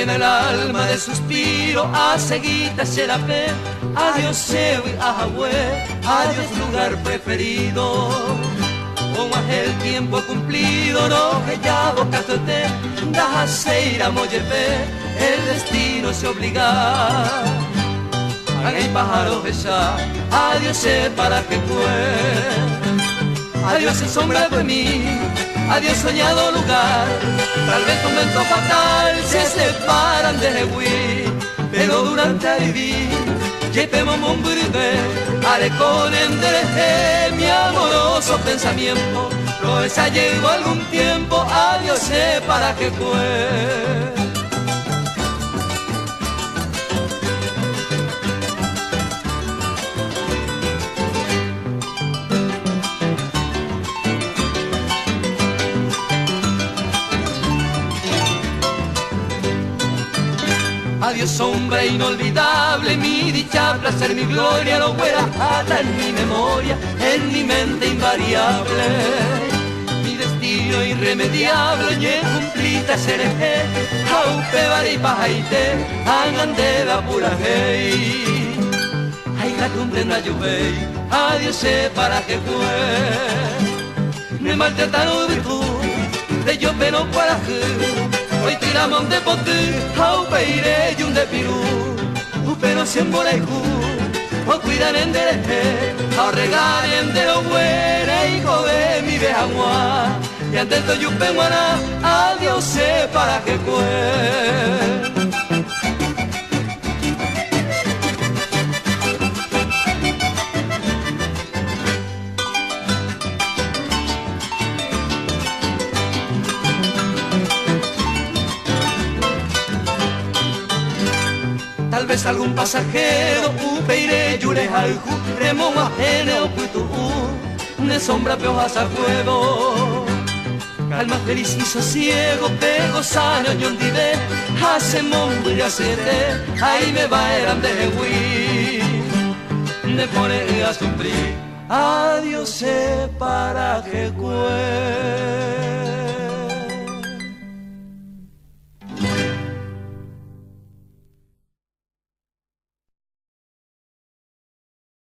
llena el alma de suspiro, a seguita serapé, adiós sewi ahahue, adiós lugar preferido. Como el tiempo cumplido, no que ya bocazote, da seira moyepe, el destino se obliga. Hay pájaros besar, adiós para que fue, adiós en sombra de mí, adiós soñado lugar. Tal vez momento fatal se separan de Jehuí, pero durante el vivir, llevemos un breve, haré con endereje mi amoroso pensamiento. Lo esa llevo algún tiempo, adiós para que fue. Adiós sombra inolvidable, mi dicha, placer, mi gloria, lo huera ata en mi memoria, en mi mente invariable. Mi destino irremediable, y cumplita sereje, jaupe bari pajaite, angandela pura hey. Ay, la cumbre en la lluvia, adiós para que fue. Me maltrataron de tú, de yo pero para que. Hoy tiramos de pote, au peire y un de pirú, pero siempre la hijo, o cuidan en dereje, o regalen de lo bueno, hijo de mi vieja mua, y antes de yo penguana, adiós sé para que fue. Tal vez algún pasajero, upeire, yule, alju, remo, majene, o puitu, ne sombra, peojas a fuego. Calma, feliz y sosiego, pego, sano, yondive, hace mombre, hacete, ahí me va, eran de Jehuí. Me pone a sufrir, adiós, para que cueste.